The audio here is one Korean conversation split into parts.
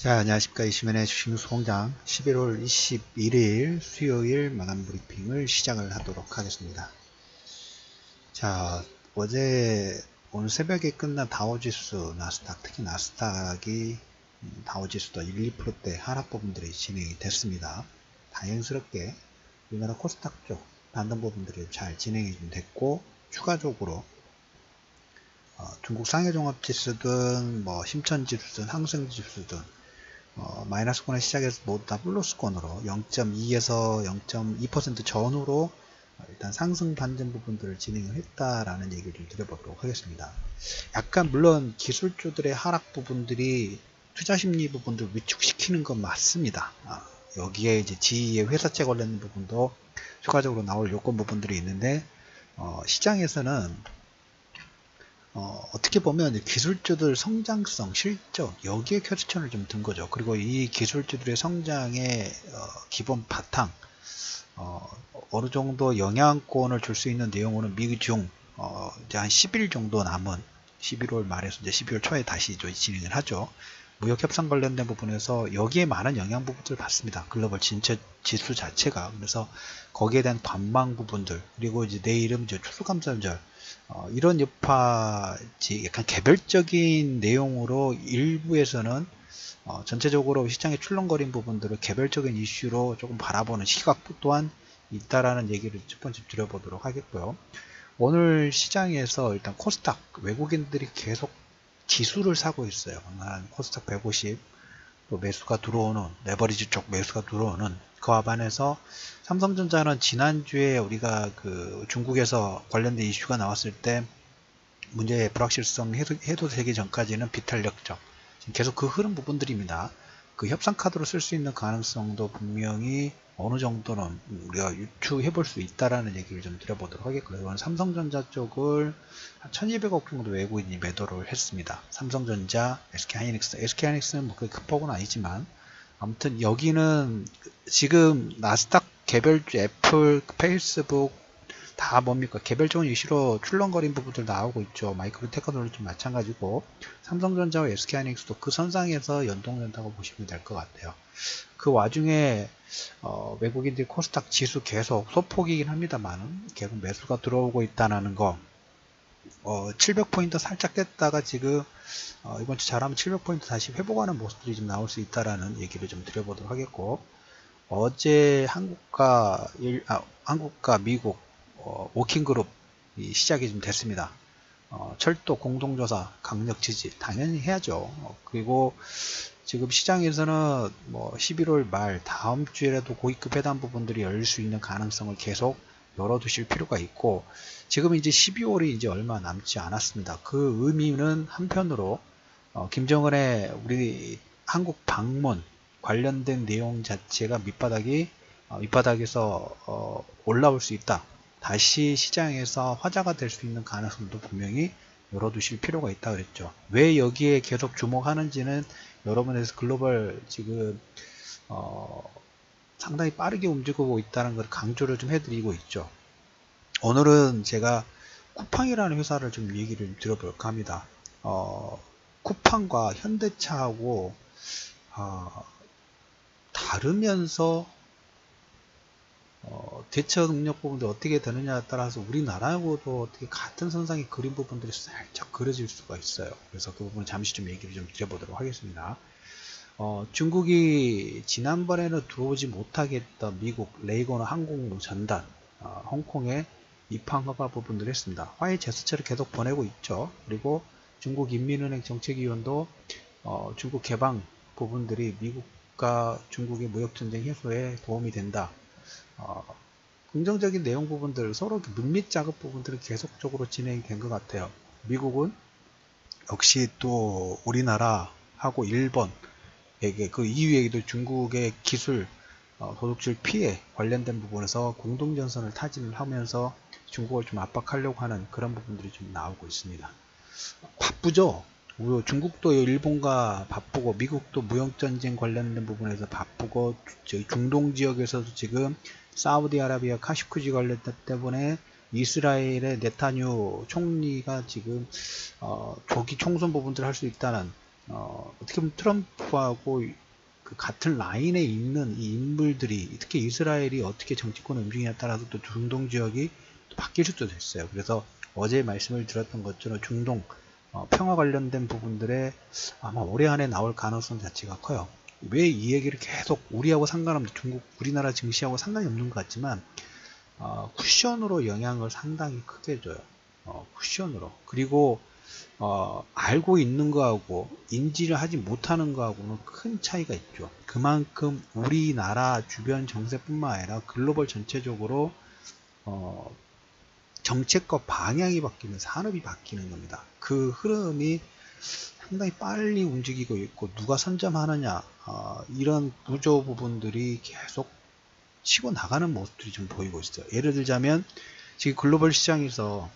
자, 안녕하십니까. 이시면의 주식뉴스공장 11월 21일 수요일 마감 브리핑을 시작을 하도록 하겠습니다. 자, 오늘 새벽에 끝난 다우지수, 나스닥, 특히 나스닥이 다우지수도 1, 2%대 하락 부분들이 진행이 됐습니다. 다행스럽게 우리나라 코스닥 쪽 반등 부분들이 잘 진행이 좀 됐고, 추가적으로 중국 상해종합지수든 심천지수든 항생지수든 마이너스권에 시작해서 모두 다 플러스권으로 0.2에서 0.2% 전후로 일단 상승 반전 부분들을 진행을 했다라는 얘기를 좀 드려보도록 하겠습니다. 약간 물론 기술주들의 하락 부분들이 투자 심리 부분들 위축시키는 건 맞습니다. 여기에 이제 지위의 회사채 관련 부분도 추가적으로 나올 요건 부분들이 있는데 시장에서는 어떻게 보면 기술주들 성장성, 실적 여기에 퀘스천을 좀 든 거죠. 그리고 이 기술주들의 성장의 기본 바탕 어느 정도 영향권을 줄 수 있는 내용으로는 미중 이제 한 10일 정도 남은 11월 말에서 이제 12월 초에 다시 진행을 하죠. 무역 협상 관련된 부분에서 여기에 많은 영향 부분들을 받습니다. 글로벌 진짜 지수 자체가. 그래서 거기에 대한 관망 부분들, 그리고 이제 내일은 이제 추수감사절 이런 여파, 약간 개별적인 내용으로 일부에서는 전체적으로 시장에 출렁거린 부분들을 개별적인 이슈로 조금 바라보는 시각 또한 있다라는 얘기를 첫 번째 드려보도록 하겠고요. 오늘 시장에서 일단 코스닥 외국인들이 계속 지수를 사고 있어요. 한 코스닥 150 또 매수가 들어오는, 레버리지 쪽 매수가 들어오는, 그와 반해서 삼성전자는 지난주에 우리가 그 중국에서 관련된 이슈가 나왔을 때 문제의 불확실성 해소되기 전까지는 비탄력적 계속 그 흐름 부분들입니다. 그 협상 카드로 쓸 수 있는 가능성도 분명히 어느 정도는 우리가 유추해 볼 수 있다라는 얘기를 좀 드려보도록 하겠고요. 삼성전자 쪽을 한 1200억 정도 외국인이 매도를 했습니다. 삼성전자, SK하이닉스는 뭐 그렇게 큰 폭은 아니지만 아무튼 여기는 지금 나스닥 개별주 애플, 페이스북 다 뭡니까? 개별적인 이슈로 출렁거린 부분들 나오고 있죠. 마이크로 테크놀로지 마찬가지고 삼성전자와 SK하이닉스도 그 선상에서 연동된다고 보시면 될 것 같아요. 그 와중에 외국인들이 코스닥 지수 계속 소폭이긴 합니다만 계속 매수가 들어오고 있다는 거 700포인트 살짝 뗐다가 지금 이번 주 잘하면 700포인트 다시 회복하는 모습들이 좀 나올 수 있다라는 얘기를 좀 드려보도록 하겠고, 어제 한국과 미국 워킹그룹 시작이 좀 됐습니다. 철도 공동조사 강력 지지 당연히 해야죠. 그리고 지금 시장에서는 11월 말 다음 주에라도 고위급 회담 부분들이 열릴 수 있는 가능성을 계속 열어두실 필요가 있고, 지금 이제 12월이 이제 얼마 남지 않았습니다. 그 의미는 한편으로 김정은의 우리 한국 방문 관련된 내용 자체가 밑바닥에서 올라올 수 있다. 다시 시장에서 화제가 될 수 있는 가능성도 분명히 열어두실 필요가 있다 그랬죠. 왜 여기에 계속 주목하는지는 여러분에서 글로벌 지금 상당히 빠르게 움직이고 있다는 걸 강조를 좀 해드리고 있죠. 오늘은 제가 쿠팡이라는 회사를 좀 얘기를 드려볼까 합니다. 쿠팡과 현대차하고 다르면서 대처 능력 부분도 어떻게 되느냐에 따라서 우리나라하고도 어떻게 같은 선상의 그림 부분들이 살짝 그려질 수가 있어요. 그래서 그 부분 잠시 좀 얘기를 좀 드려보도록 하겠습니다. 중국이 지난번에는 들어오지 못하게 했던 미국 레이건 항공 전단 홍콩에 입항 허가 부분들을 했습니다. 화해 제스처를 계속 보내고 있죠. 그리고 중국 인민은행 정책위원도 중국 개방 부분들이 미국과 중국의 무역전쟁 해소에 도움이 된다. 긍정적인 내용 부분들, 서로 물밑 작업 부분들이 계속적으로 진행이 된 것 같아요. 미국은 역시 또 우리나라하고 일본에게 그 이후에도 중국의 기술 도둑질 피해 관련된 부분에서 공동전선을 타진을 하면서 중국을 좀 압박하려고 하는 그런 부분들이 좀 나오고 있습니다. 바쁘죠. 중국도 일본과 바쁘고 미국도 무역전쟁 관련된 부분에서 바쁘고 중동 지역에서도 지금 사우디아라비아 카시쿠지 관련된 때문에 이스라엘의 네타뉴 총리가 지금 조기 총선 부분들을 할 수 있다는 어떻게 보면 트럼프하고 그 같은 라인에 있는 이 인물들이, 특히 이스라엘이 어떻게 정치권을 움직이냐에 따라서 또 중동 지역이 또 바뀔 수도 있어요. 그래서 어제 말씀을 드렸던 것처럼 중동 평화 관련된 부분들에 아마 올해 안에 나올 가능성 자체가 커요. 왜 이 얘기를 계속 우리하고 상관없는, 우리나라 증시하고 상관이 없는 것 같지만 쿠션으로 영향을 상당히 크게 줘요. 쿠션으로. 그리고 알고 있는 거하고 인지를 하지 못하는 거하고는 큰 차이가 있죠. 그만큼 우리나라 주변 정세뿐만 아니라 글로벌 전체적으로 정책과 방향이 바뀌는, 산업이 바뀌는 겁니다. 그 흐름이 상당히 빨리 움직이고 있고, 누가 선점하느냐, 이런 구조 부분들이 계속 치고 나가는 모습들이 좀 보이고 있어요. 예를 들자면 지금 글로벌 시장에서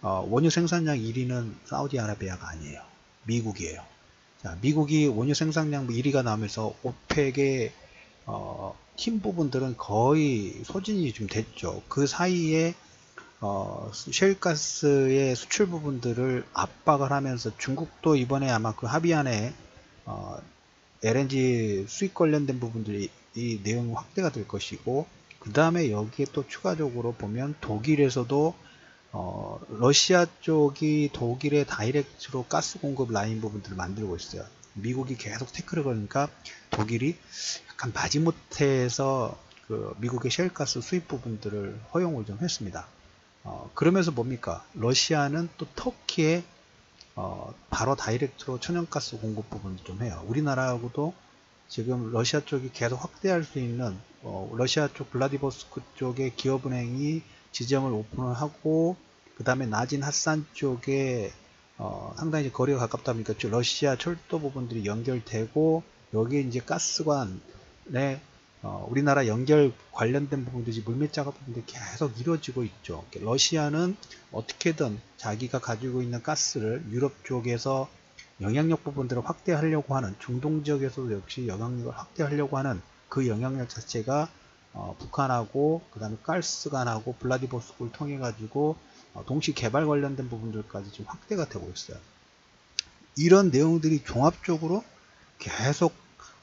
원유 생산량 1위는 사우디아라비아가 아니에요. 미국이에요. 자, 미국이 원유 생산량 1위가 나오면서 오펙의 팀 부분들은 거의 소진이 좀 됐죠. 그 사이에 셰일가스의 수출 부분들을 압박을 하면서 중국도 이번에 아마 그 합의안에 LNG 수입 관련된 부분들이 이 내용 확대가 될 것이고, 그 다음에 여기에 또 추가적으로 보면 독일에서도 러시아 쪽이 독일의 다이렉트로 가스 공급 라인 부분들을 만들고 있어요. 미국이 계속 태클을 거니까 독일이 약간 마지못해서 그 미국의 셰일가스 수입 부분들을 허용을 좀 했습니다. 그러면서 뭡니까? 러시아는 또 터키에 바로 다이렉트로 천연가스 공급 부분을 좀 해요. 우리나라하고도 지금 러시아 쪽이 계속 확대할 수 있는 러시아 쪽 블라디보스크 쪽에 기업은행이 지점을 오픈을 하고, 그 다음에 나진 하산 쪽에 상당히 거리가 가깝다 보니까 러시아 철도 부분들이 연결되고, 여기에 이제 가스관에 우리나라 연결 관련된 부분들이 물밑 작업 부분들이 계속 이루어지고 있죠. 러시아는 어떻게든 자기가 가지고 있는 가스를 유럽 쪽에서 영향력 부분들을 확대하려고 하는, 중동 지역에서도 역시 영향력을 확대하려고 하는 그 영향력 자체가 북한하고 그 다음에 가스관하고 블라디보스토크를 통해 가지고 동시 개발 관련된 부분들까지 지금 확대가 되고 있어요. 이런 내용들이 종합적으로 계속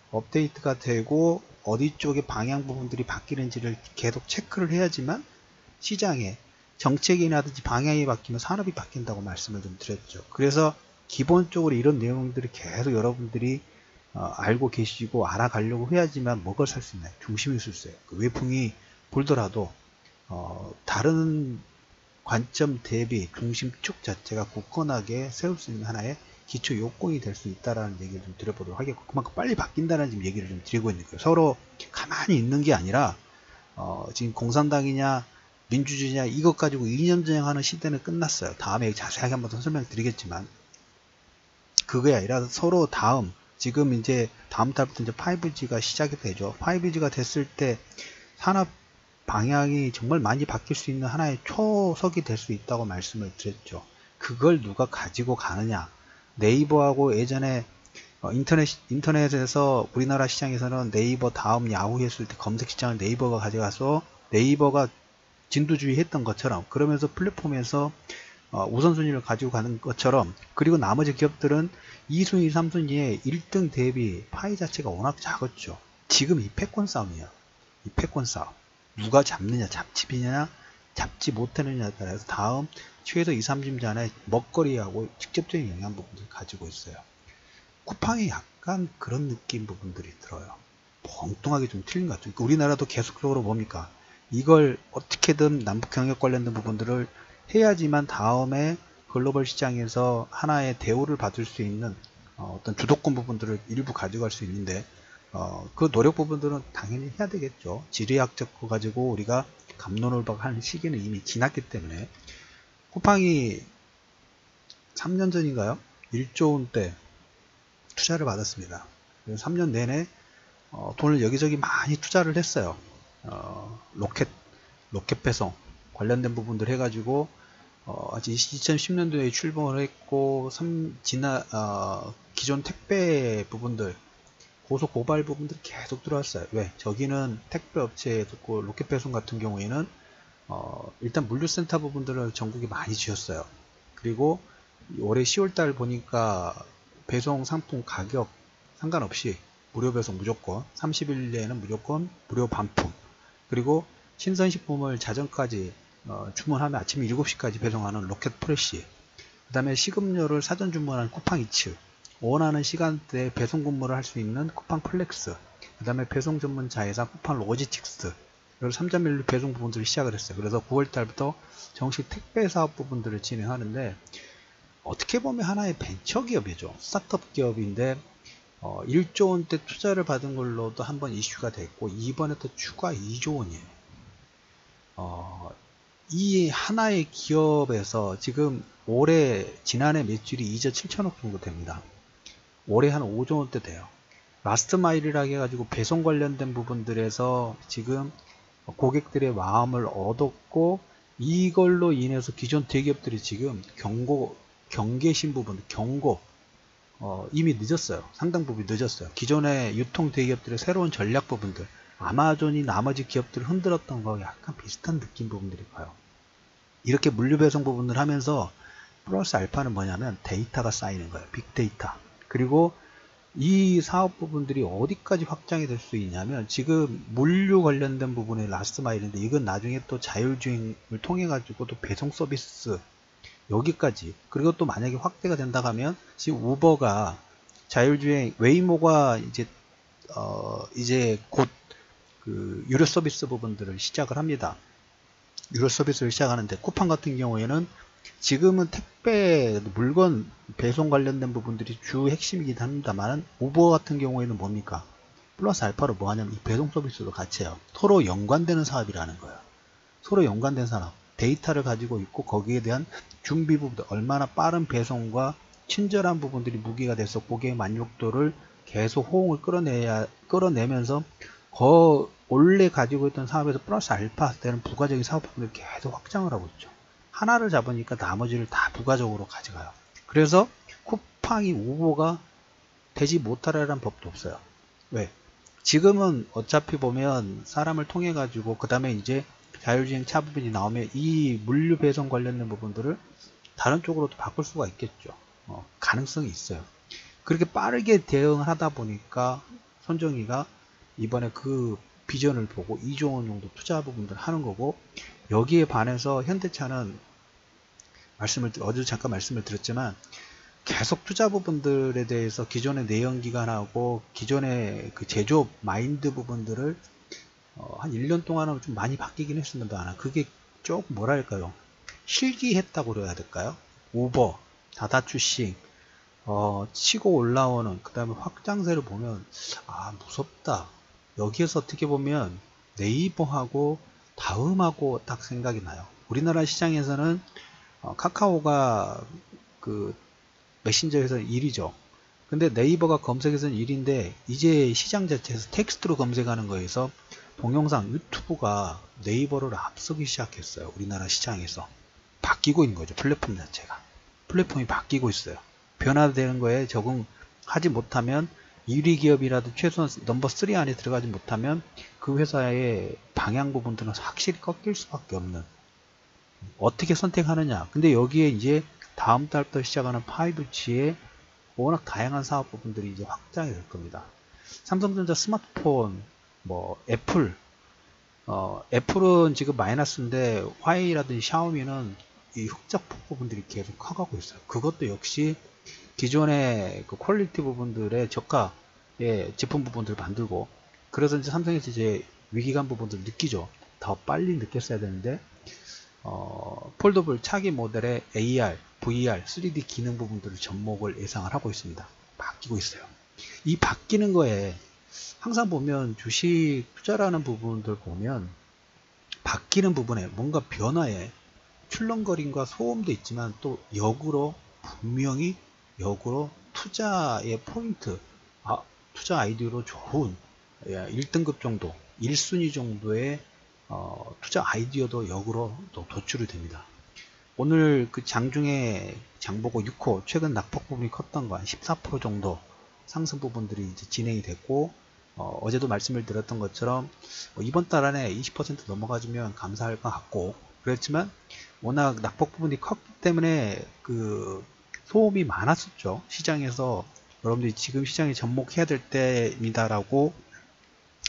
업데이트가 되고 어디 쪽의 방향 부분들이 바뀌는지를 계속 체크를 해야지만 시장에 정책이라든지 방향이 바뀌면 산업이 바뀐다고 말씀을 좀 드렸죠. 그래서 기본적으로 이런 내용들이 계속 여러분들이 알고 계시고 알아가려고 해야지만 먹을 살 수 있나요? 중심이 있을 수 있어요. 그 외풍이 불더라도 다른 관점 대비 중심축 자체가 굳건하게 세울 수 있는 하나의 기초 요건이 될 수 있다라는 얘기를 좀 드려보도록 하겠고, 그만큼 빨리 바뀐다는 지금 얘기를 좀 드리고 있는 거예요. 서로 가만히 있는 게 아니라 지금 공산당이냐 민주주의냐 이것 가지고 이념전쟁하는 시대는 끝났어요. 다음에 자세하게 한번 설명드리겠지만, 그게 아니라 서로 지금 이제 다음 달부터 이제 5G가 시작이 되죠. 5G가 됐을 때 산업 방향이 정말 많이 바뀔 수 있는 하나의 초석이 될 수 있다고 말씀을 드렸죠. 그걸 누가 가지고 가느냐. 네이버하고 예전에 인터넷에서 우리나라 시장에서는 네이버 다음 야후 했을 때 검색 시장을 네이버가 가져가서 네이버가 진두주의 했던 것처럼, 그러면서 플랫폼에서 우선순위를 가지고 가는 것처럼, 그리고 나머지 기업들은 2순위, 3순위에 1등 대비 파이 자체가 워낙 작았죠. 지금 이 패권 싸움이에요. 이 패권 싸움. 누가 잡느냐, 잡집이냐, 잡지 못하느냐에 따라서 다음 최소 2, 3주 전에 먹거리하고 직접적인 영향 부분들을 가지고 있어요. 쿠팡이 약간 그런 느낌 부분들이 들어요. 엉뚱하게 좀 틀린 것 같아요. 우리나라도 계속적으로 뭡니까? 이걸 어떻게든 남북 경협 관련된 부분들을 해야지만 다음에 글로벌 시장에서 하나의 대우를 받을 수 있는 어떤 주도권 부분들을 일부 가져갈 수 있는데, 그 노력 부분들은 당연히 해야 되겠죠. 지리학적 거 가지고 우리가 갑론을박하는 시기는 이미 지났기 때문에. 쿠팡이 3년 전인가요? 1조 원대 투자를 받았습니다. 3년 내내 돈을 여기저기 많이 투자를 했어요. 로켓 배송 관련된 부분들 해가지고 아직 2010년도에 출범을 했고, 기존 택배 부분들, 고소 고발 부분들이 계속 들어왔어요. 왜? 저기는 택배 업체에 듣고, 로켓 배송 같은 경우에는 일단 물류센터 부분들을 전국에 많이 지었어요. 그리고 올해 10월달 보니까 배송 상품 가격 상관없이 무료 배송 무조건, 30일 내에는 무조건 무료 반품, 그리고 신선식품을 자정까지 주문하면 아침 7시까지 배송하는 로켓 프레시, 그 다음에 식음료를 사전 주문하는 쿠팡이츠, 원하는 시간대에 배송 근무를 할 수 있는 쿠팡 플렉스, 그 다음에 배송 전문 자회사 쿠팡 로지틱스, 그리고 3.1 배송 부분들을 시작을 했어요. 그래서 9월달부터 정식 택배 사업 부분들을 진행하는데, 어떻게 보면 하나의 벤처 기업이죠. 스타트업 기업인데 1조 원대 투자를 받은 걸로도 한번 이슈가 됐고, 이번에 또 추가 2조 원이에요. 이 하나의 기업에서 지금 지난해 매출이 2조 7천억 정도 됩니다. 올해 한 5조 원대 돼요. 라스트 마일이라 해가지고 배송 관련된 부분들에서 지금 고객들의 마음을 얻었고, 이걸로 인해서 기존 대기업들이 지금 경계심 부분, 이미 늦었어요. 상당 부분 늦었어요. 기존의 유통 대기업들의 새로운 전략 부분들, 아마존이 나머지 기업들을 흔들었던 거 약간 비슷한 느낌 부분들이 봐요. 이렇게 물류 배송 부분을 하면서 플러스 알파는 뭐냐면 데이터가 쌓이는 거예요. 빅데이터. 그리고 이 사업 부분들이 어디까지 확장이 될 수 있냐면, 지금 물류 관련된 부분의 라스트 마일인데, 이건 나중에 또 자율주행을 통해 가지고 또 배송 서비스 여기까지, 그리고 또 만약에 확대가 된다 하면 지금 우버가 자율주행, 웨이모가 이제 곧 그 유료 서비스 부분들을 시작을 합니다. 유료 서비스를 시작하는데, 쿠팡 같은 경우에는 지금은 택배 물건 배송 관련된 부분들이 주 핵심이긴 합니다만, 우버 같은 경우에는 뭡니까? 플러스 알파로 뭐 하냐면 이 배송 서비스도 같이 해요. 서로 연관되는 사업이라는 거예요. 서로 연관된 산업, 데이터를 가지고 있고, 거기에 대한 준비 부분, 얼마나 빠른 배송과 친절한 부분들이 무기가 돼서 고객의 만족도를 계속 호응을 끌어내면서 원래 가지고 있던 사업에서 플러스 알파 되는 부가적인 사업 부분을 계속 확장을 하고 있죠. 하나를 잡으니까 나머지를 다 부가적으로 가져가요. 그래서 쿠팡이 우버가 되지 못하라는 법도 없어요. 왜? 지금은 어차피 보면 사람을 통해 가지고 그 다음에 이제 자율주행 차 부분이 나오면 이 물류 배송 관련된 부분들을 다른 쪽으로도 바꿀 수가 있겠죠. 가능성이 있어요. 그렇게 빠르게 대응을 하다 보니까 손정희가 이번에 그 비전을 보고 2조 원 정도 투자 부분들 하는 거고, 여기에 반해서 현대차는 어제 잠깐 말씀을 드렸지만, 계속 투자 부분들에 대해서 기존의 내연기관하고 기존의 그 제조업 마인드 부분들을 한 1년 동안은 좀 많이 바뀌긴 했습니다만, 그게 조금 뭐랄까요, 실기했다고 그래야 될까요? 우버, 다다추싱, 치고 올라오는 그 다음에 확장세를 보면 무섭다. 여기에서 어떻게 보면 네이버하고 다음하고 딱 생각이 나요. 우리나라 시장에서는 카카오가 그 메신저에서 1위죠. 근데 네이버가 검색에서는 1위인데, 이제 시장 자체에서 텍스트로 검색하는 거에서 동영상 유튜브가 네이버를 앞서기 시작했어요. 우리나라 시장에서 바뀌고 있는 거죠. 플랫폼 자체가, 플랫폼이 바뀌고 있어요. 변화되는 거에 적응하지 못하면 1위 기업이라도 최소한 넘버 3 안에 들어가지 못하면 그 회사의 방향 부분들은 확실히 꺾일 수밖에 없는, 어떻게 선택하느냐. 근데 여기에 이제 다음 달부터 시작하는 5G에 워낙 다양한 사업 부분들이 이제 확장이 될 겁니다. 삼성전자 스마트폰, 애플은 지금 마이너스인데, 화웨이라든지 샤오미는 이 흑자폭 부분들이 계속 커가고 있어요. 그것도 역시 기존의 그 퀄리티 부분들의 저가의 제품 부분들을 만들고, 그래서 이제 삼성에서 이제 위기감 부분들 느끼죠. 더 빨리 느꼈어야 되는데, 폴더블 차기 모델의 AR, VR, 3D 기능 부분들을 접목을 예상을 하고 있습니다. 바뀌고 있어요. 이 바뀌는 거에 항상 보면 주식 투자라는 부분들 보면 바뀌는 부분에 뭔가 변화에 출렁거림과 소음도 있지만, 또 분명히 역으로 투자의 포인트, 투자 아이디어로 좋은 1등급 정도, 1순위 정도의 투자 아이디어도 역으로 또 도출이 됩니다. 오늘 그 장중에 장보고 6호 최근 낙폭 부분이 컸던 거 한 14% 정도 상승 부분들이 이제 진행이 됐고, 어제도 말씀을 드렸던 것처럼 이번 달 안에 20% 넘어가주면 감사할 것 같고, 그렇지만 워낙 낙폭 부분이 컸기 때문에 그 소음이 많았었죠. 시장에서 여러분들이 지금 시장에 접목해야 될 때입니다라고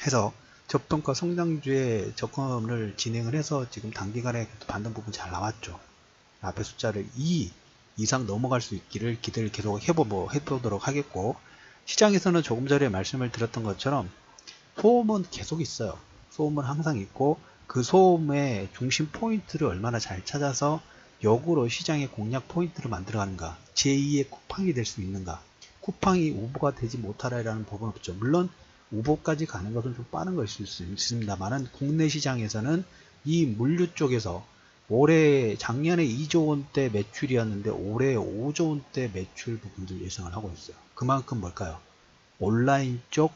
해서 저평가 성장주에 접근을 진행을 해서 지금 단기간에 반등 부분 잘 나왔죠. 앞에 숫자를 2 이상 넘어갈 수 있기를 기대를 계속 해보도록 하겠고, 시장에서는 조금 전에 말씀을 드렸던 것처럼 소음은 계속 있어요. 소음은 항상 있고, 그 소음의 중심 포인트를 얼마나 잘 찾아서 역으로 시장의 공략 포인트를 만들어가는가, 제2의 쿠팡이 될 수 있는가. 쿠팡이 우보가 되지 못하라는 법은 없죠. 물론 우보까지 가는 것은 좀 빠른 것일 수 있습니다만은, 국내 시장에서는 이 물류 쪽에서 올해 작년에 2조 원대 매출이었는데 올해 5조 원대 매출 부분들 예상을 하고 있어요. 그만큼 뭘까요? 온라인 쪽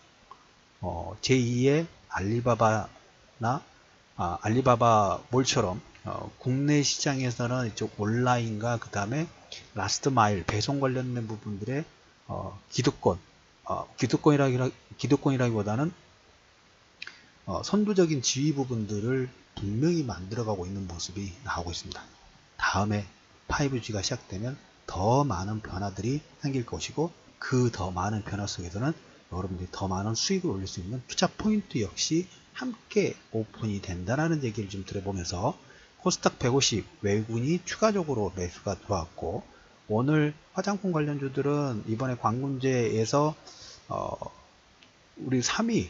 제2의 알리바바나 알리바바 몰처럼 국내 시장에서는 이쪽 온라인과 그 다음에 라스트 마일 배송 관련된 부분들의 기득권, 기득권이라기보다는 선두적인 지위 부분들을 분명히 만들어가고 있는 모습이 나오고 있습니다. 다음에 5G가 시작되면 더 많은 변화들이 생길 것이고, 그 더 많은 변화 속에서는 여러분들이 더 많은 수익을 올릴 수 있는 투자 포인트 역시 함께 오픈이 된다는 얘기를 좀 들어보면서, 코스닥 150 외국인이 추가적으로 매수가 들어왔고, 오늘 화장품 관련주들은 이번에 광군제에서 우리 3위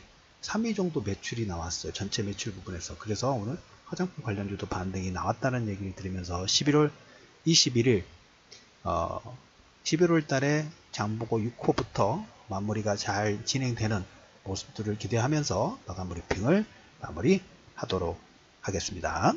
정도 매출이 나왔어요. 전체 매출 부분에서. 그래서 오늘 화장품 관련주도 반등이 나왔다는 얘기를 들으면서 11월 21일 11월 달에 장보고 6호부터 마무리가 잘 진행되는 모습들을 기대하면서 마감 브리핑을 마무리하도록 하겠습니다.